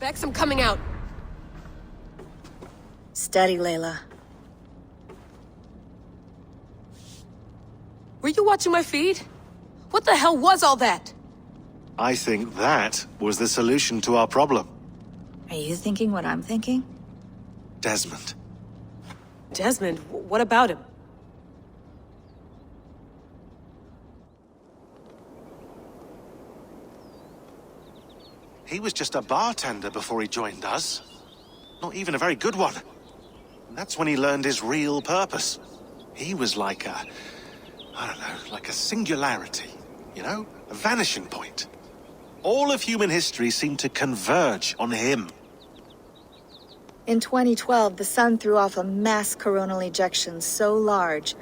Bex, I'm coming out. Steady, Layla. Were you watching my feed? What the hell was all that? I think that was the solution to our problem. Are you thinking what I'm thinking? Desmond. Desmond? What about him? He was just a bartender before he joined us. Not even a very good one. And that's when he learned his real purpose. He was like a... I don't know, like a singularity. You know? A vanishing point. All of human history seemed to converge on him. In 2012, the sun threw off a mass coronal ejection so large,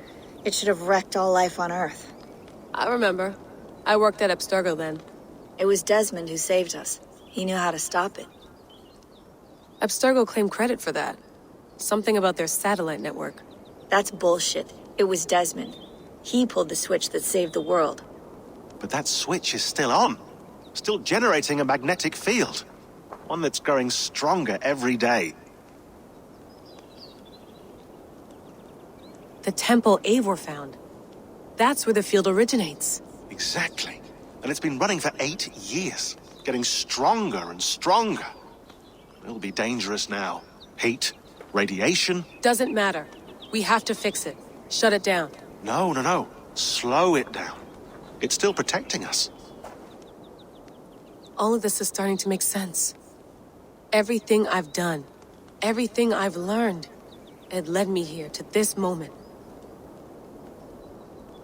it should have wrecked all life on Earth. I remember. I worked at Abstergo then. It was Desmond who saved us. He knew how to stop it. Abstergo claimed credit for that. Something about their satellite network. That's bullshit. It was Desmond. He pulled the switch that saved the world. But that switch is still on. Still generating a magnetic field. One that's growing stronger every day. The temple Eivor found. That's where the field originates. Exactly. And it's been running for 8 years. Getting stronger and stronger. It'll be dangerous now. Heat, radiation. Doesn't matter. We have to fix it. Shut it down. No. Slow it down. It's still protecting us. All of this is starting to make sense. Everything I've done, everything I've learned, it led me here to this moment.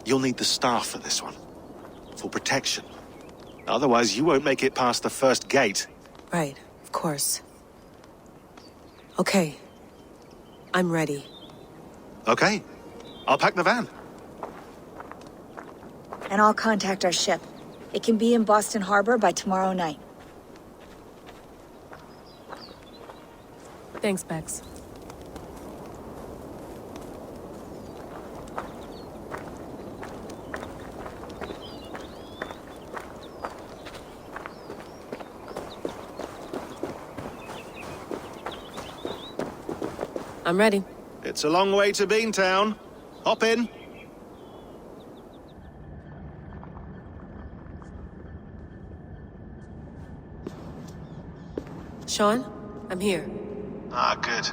You'll need the staff for this one. For protection. Otherwise, you won't make it past the first gate. Right, of course. Okay. I'm ready. Okay. I'll pack the van. And I'll contact our ship. It can be in Boston Harbor by tomorrow night. Thanks, Bex. I'm ready. It's a long way to Beantown. Hop in. Sean, I'm here. Ah, good.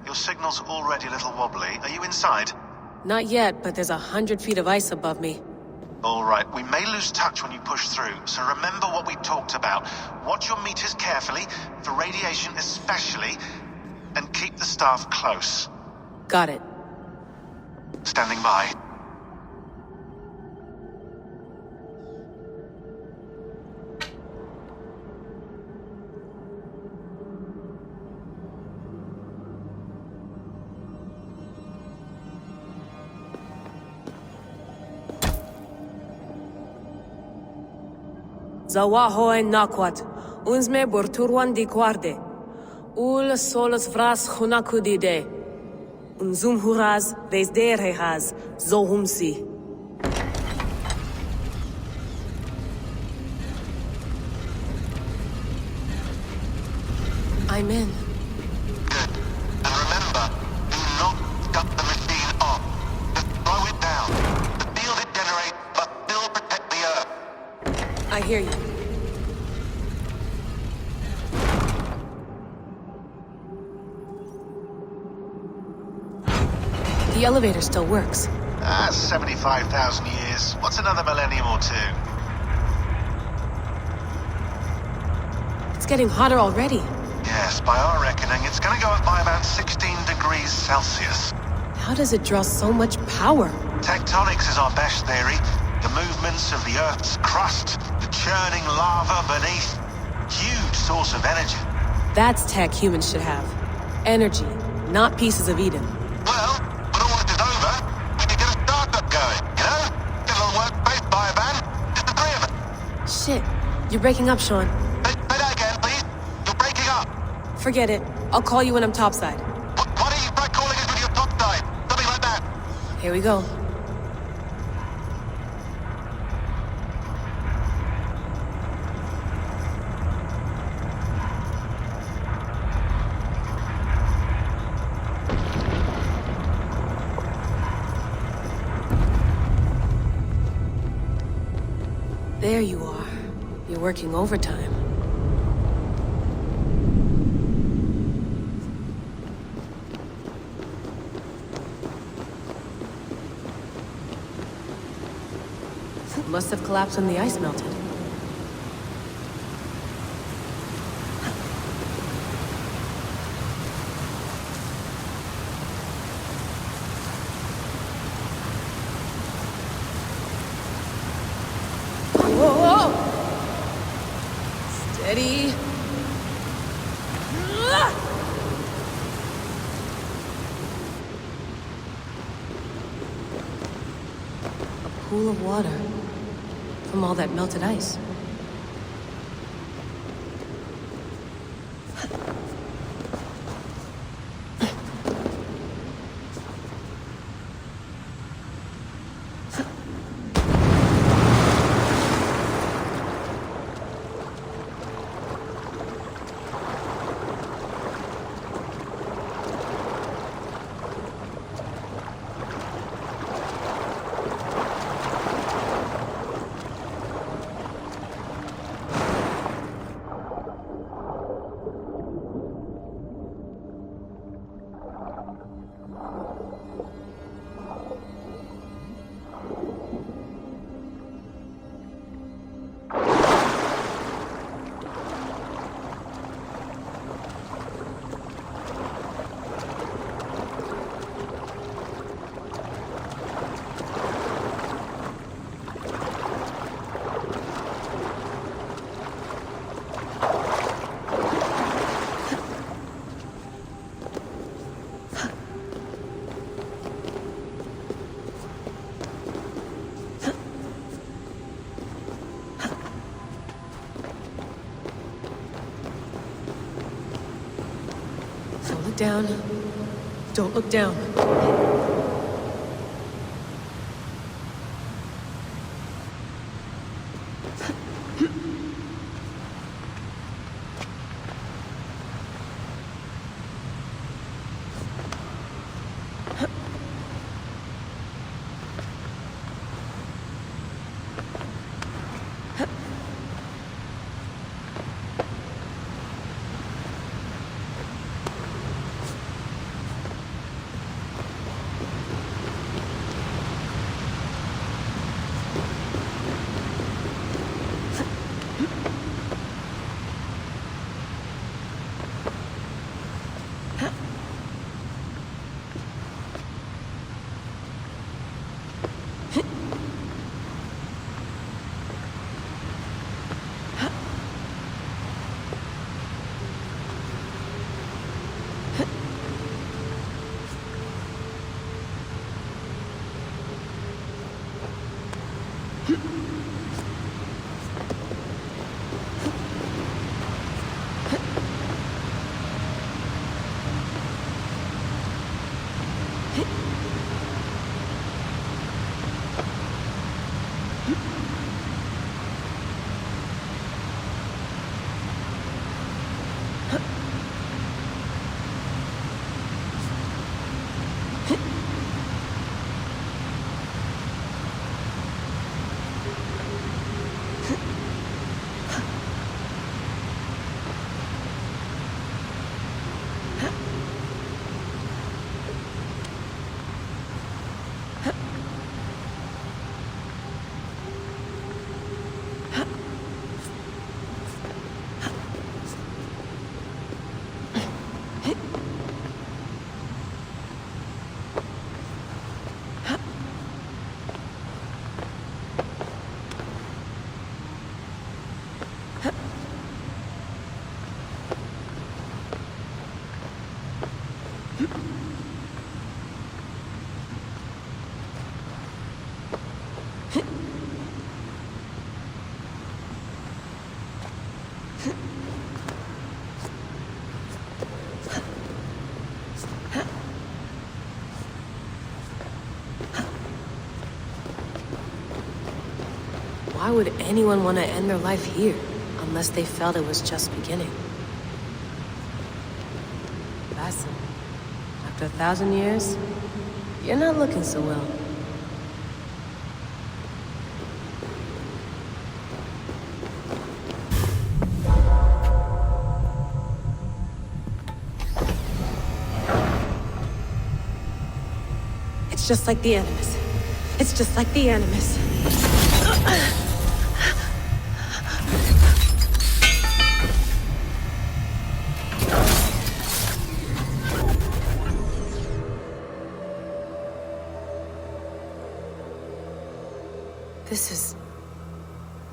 Your signal's already a little wobbly. Are you inside? Not yet, but there's 100 feet of ice above me. All right, we may lose touch when you push through, so remember what we talked about. Watch your meters carefully, for radiation especially, and keep the staff close. Got it. Standing by. Zawahoe nakwat, unzme burturwan di guarde. Ul solos vras hunakudide. Unzum huraz, vesderehaz, zohumsi. I'm in. Good. And remember, do not cut the machine off. Just slow it down. The field it generates, but still protect the Earth. I hear you. The elevator still works. 75,000 years. What's another millennium or two? It's getting hotter already. Yes, by our reckoning, it's gonna go up by about 16 degrees Celsius. How does it draw so much power? Tectonics is our best theory. The movements of the Earth's crust, the churning lava beneath. Huge source of energy. That's tech humans should have. Energy, not pieces of Eden. Well, when all this is over, we can get a startup going, you know? Get a little workspace, buy a van, just the three of us. Shit, you're breaking up, Sean. Say that again, please. You're breaking up. Forget it. I'll call you when I'm topside. Why don't you try calling us when you're topside? Something like that. Here we go. There you are. You're working overtime. Must have collapsed when the ice melted. Whoa! Steady. A pool of water from all that melted ice. Don't look down. Don't look down. Why would anyone want to end their life here, unless they felt it was just beginning? Basim, after 1,000 years, you're not looking so well. just like the Animus. It's just like the Animus.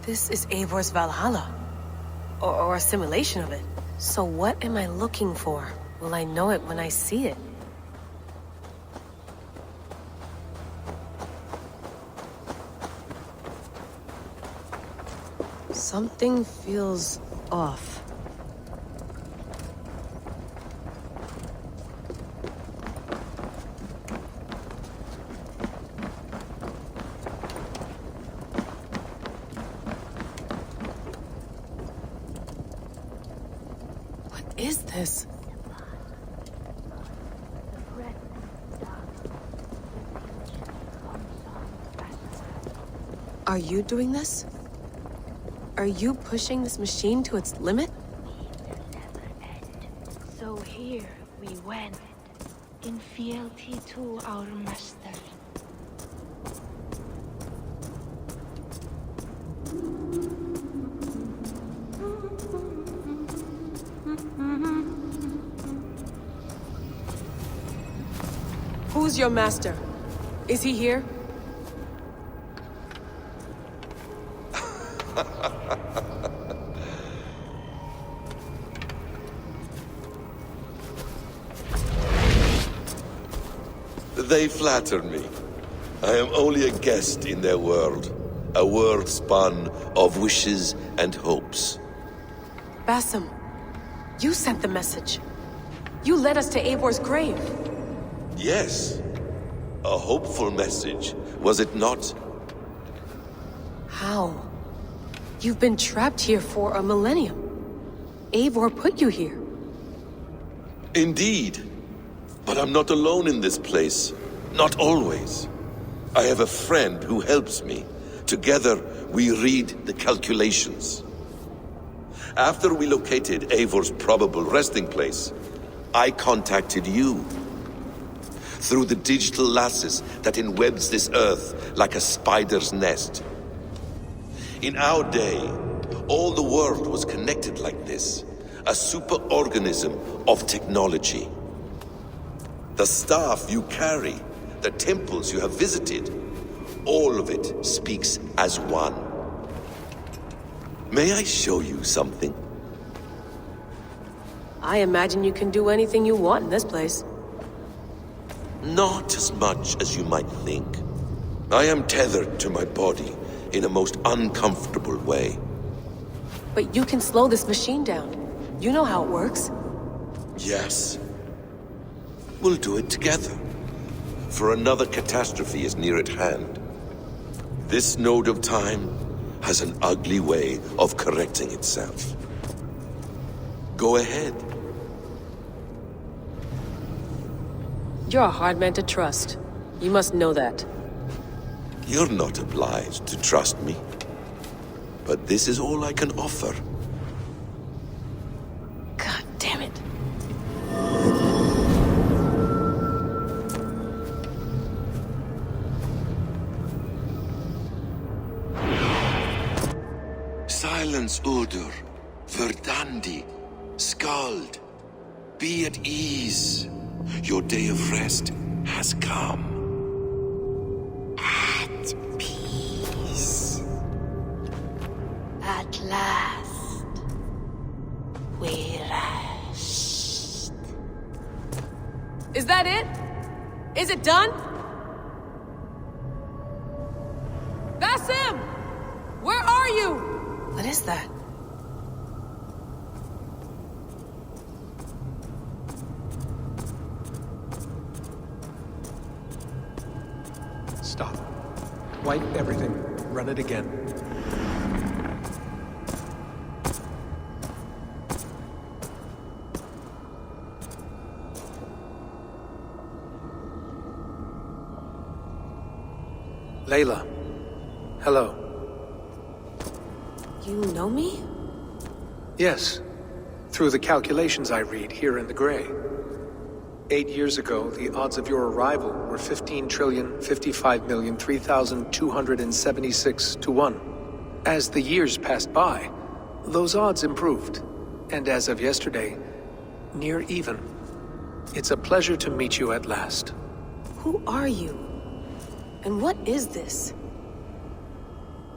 This is Eivor's Valhalla. Or a simulation of it. So what am I looking for? Will I know it when I see it? Something feels off. What is this? Are you doing this? Are you pushing this machine to its limit? So here we went, in fealty to our master. Who's your master? Is he here? They flatter me. I am only a guest in their world. A world spun of wishes and hopes. Basim, you sent the message. You led us to Eivor's grave. Yes. A hopeful message, was it not? How? You've been trapped here for a millennium. Eivor put you here. Indeed. But I'm not alone in this place. Not always. I have a friend who helps me. Together, we read the calculations. After we located Eivor's probable resting place, I contacted you. Through the digital lasses that enwebs this earth like a spider's nest. In our day, all the world was connected like this. A superorganism of technology. The staff you carry, the temples you have visited, all of it speaks as one. May I show you something? I imagine you can do anything you want in this place. Not as much as you might think. I am tethered to my body in a most uncomfortable way. But you can slow this machine down. You know how it works. Yes. We'll do it together. For another catastrophe is near at hand. This node of time has an ugly way of correcting itself. Go ahead. You're a hard man to trust. You must know that. You're not obliged to trust me. But this is all I can offer. God damn it. Silence, Udur. Verdandi. Skald. Be at ease. Your day of rest has come. At peace. At last, we rest. Is that it? Is it done? Basim! Where are you? What is that? Stop. Wipe everything. Run it again. Layla. Hello. You know me? Yes. Through the calculations I read here in the gray. 8 years ago, the odds of your arrival were 15,055,003,276 to 1. As the years passed by, those odds improved, and as of yesterday, near even. It's a pleasure to meet you at last. Who are you? And what is this?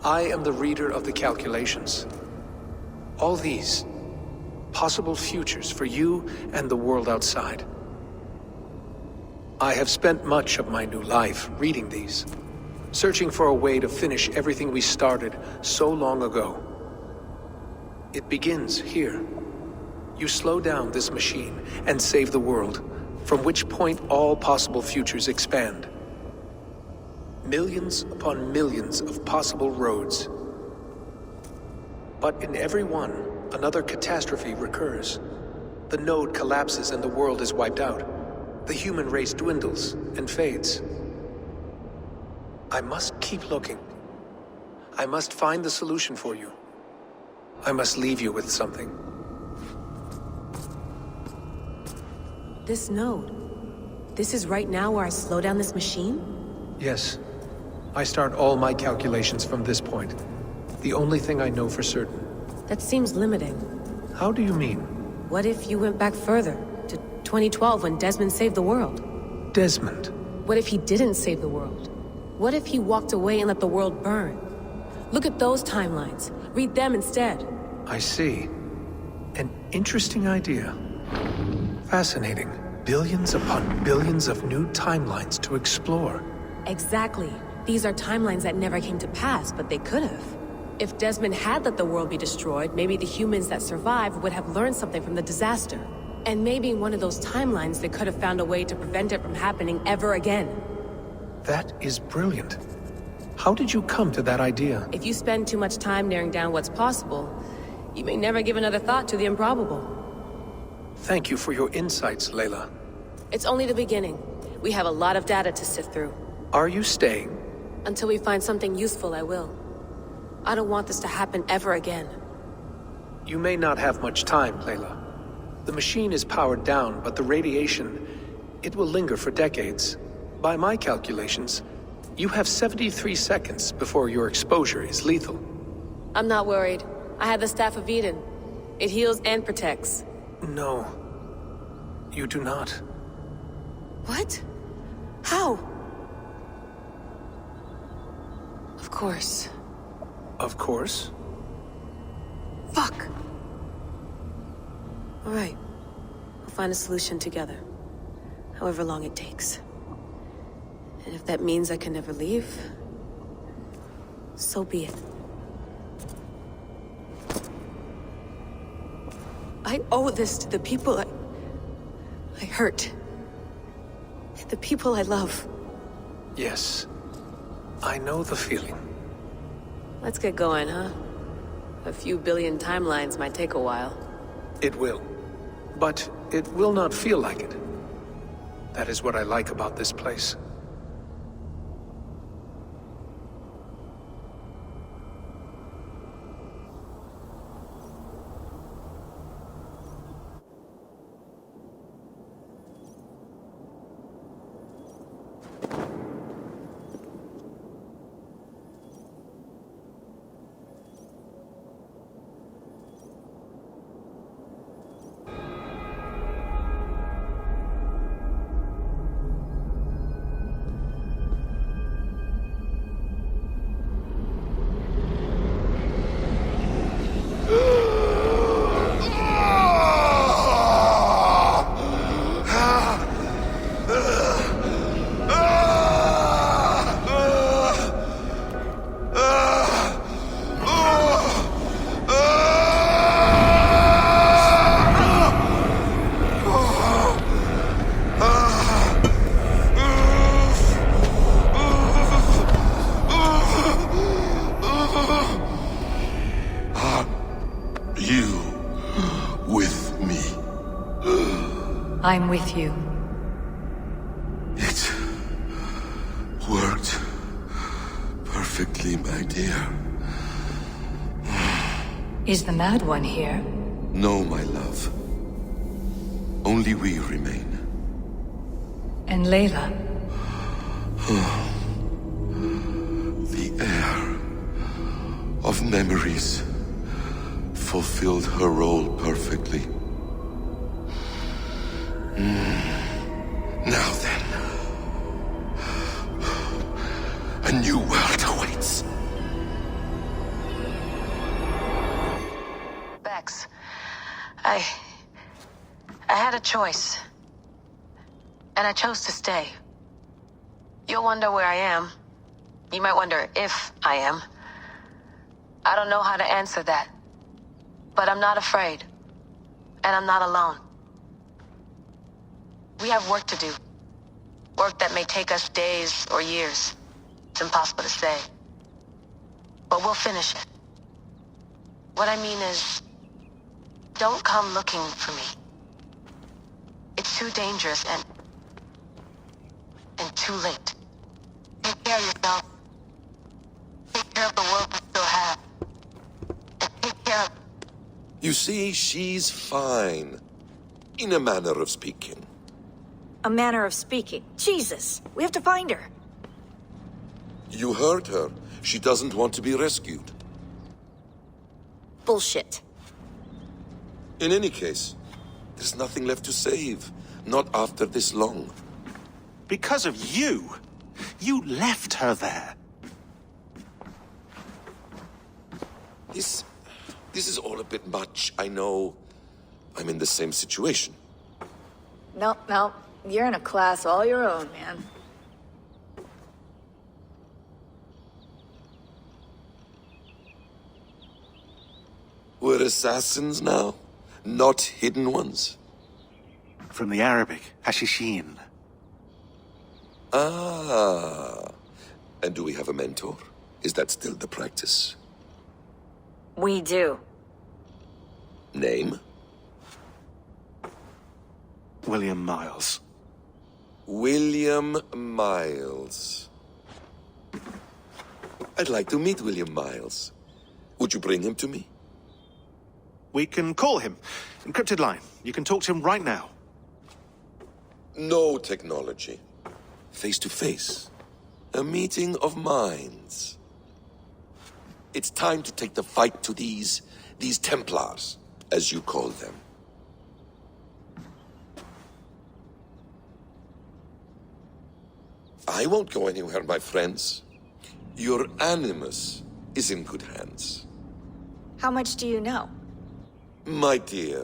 I am the reader of the calculations. All these, possible futures for you and the world outside. I have spent much of my new life reading these, searching for a way to finish everything we started so long ago. It begins here. You slow down this machine and save the world, from which point all possible futures expand. Millions upon millions of possible roads. But in every one, another catastrophe recurs. The node collapses and the world is wiped out. The human race dwindles and fades. I must keep looking. I must find the solution for you. I must leave you with something. This node. This is right now where I slow down this machine? Yes. I start all my calculations from this point. The only thing I know for certain. That seems limiting. How do you mean? What if you went back further, to 2012 when Desmond saved the world? Desmond? What if he didn't save the world? What if he walked away and let the world burn? Look at those timelines. Read them instead. I see. An interesting idea. Fascinating. Billions upon billions of new timelines to explore. Exactly. These are timelines that never came to pass, but they could have. If Desmond had let the world be destroyed, maybe the humans that survived would have learned something from the disaster. And maybe in one of those timelines they could have found a way to prevent it from happening ever again. That is brilliant. How did you come to that idea? If you spend too much time narrowing down what's possible, you may never give another thought to the improbable. Thank you for your insights, Layla. It's only the beginning. We have a lot of data to sift through. Are you staying? Until we find something useful, I will. I don't want this to happen ever again. You may not have much time, Layla. The machine is powered down, but the radiation, it will linger for decades. By my calculations, you have 73 seconds before your exposure is lethal. I'm not worried. I have the Staff of Eden. It heals and protects. No. You do not. What? How? Of course. Of course. Fuck! All right. We'll find a solution together. However long it takes. And if that means I can never leave, so be it. I owe this to the people I hurt. The people I love. Yes. I know the feeling. Let's get going, huh? A few billion timelines might take a while. It will. But it will not feel like it. That is what I like about this place. I'm with you. It worked perfectly, my dear. Is the Mad One here? No, my love. Only we remain. And Layla. The air of memories fulfilled her role perfectly. Now then, a new world awaits. Bex, I had a choice. And I chose to stay. You'll wonder where I am. You might wonder if I am. I don't know how to answer that. But I'm not afraid. And I'm not alone. We have work to do. Work that may take us days or years. It's impossible to say. But we'll finish it. What I mean is, don't come looking for me. It's too dangerous and too late. Take care of yourself. Take care of the world we still have. And take care of... You see, she's fine. In a manner of speaking. A manner of speaking. Jesus, we have to find her. You heard her. She doesn't want to be rescued. Bullshit. In any case, there's nothing left to save. Not after this long. Because of you. You left her there. This is all a bit much, I know. I'm in the same situation. No. You're in a class all your own, man. We're assassins now? Not hidden ones? From the Arabic, Hashishin. Ah. And do we have a mentor? Is that still the practice? We do. Name? William Miles. William Miles. I'd like to meet William Miles. Would you bring him to me? We can call him. Encrypted line. You can talk to him right now. No technology. Face to face. A meeting of minds. It's time to take the fight to these Templars, as you call them. I won't go anywhere, my friends. Your animus is in good hands. How much do you know? My dear,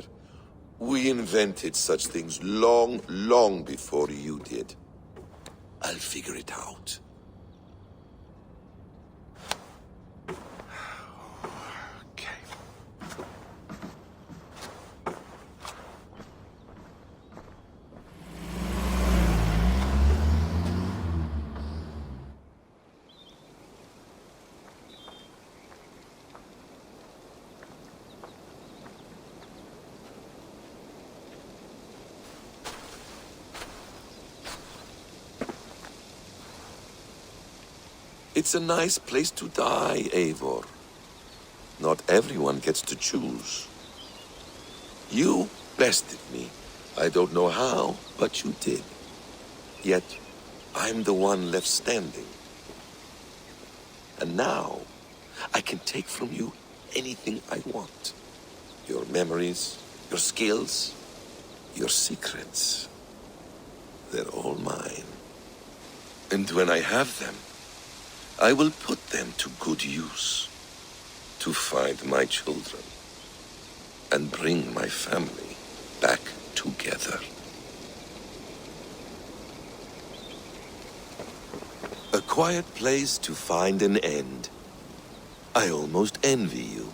we invented such things long, long before you did. I'll figure it out. Okay. It's a nice place to die, Eivor. Not everyone gets to choose. You bested me. I don't know how, but you did. Yet, I'm the one left standing. And now, I can take from you anything I want. Your memories, your skills, your secrets. They're all mine. And when I have them, I will put them to good use. To find my children. And bring my family back together. A quiet place to find an end. I almost envy you.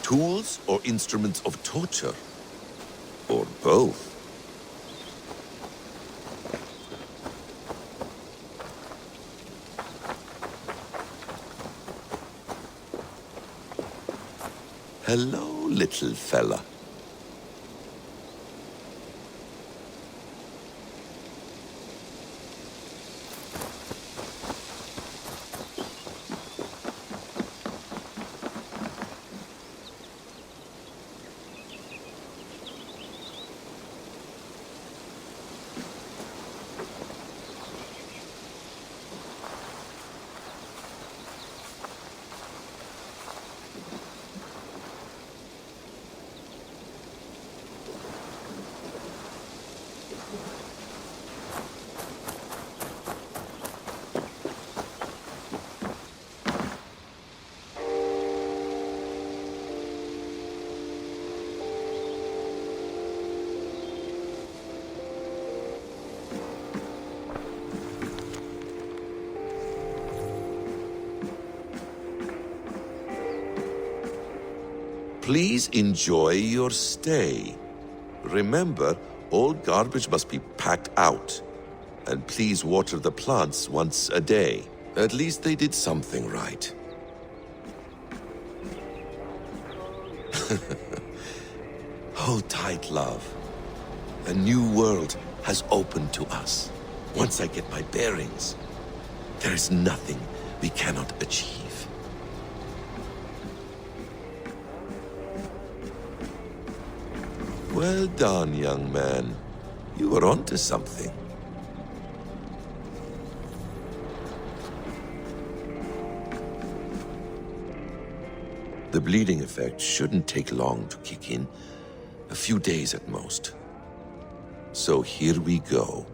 Tools or instruments of torture? Or both? Hello, little fella. Please enjoy your stay. Remember, all garbage must be packed out. And please water the plants once a day. At least they did something right. Hold tight, love. A new world has opened to us. Once I get my bearings, there is nothing we cannot achieve. Well done, young man. You were onto something. The bleeding effect shouldn't take long to kick in. A few days at most. So here we go.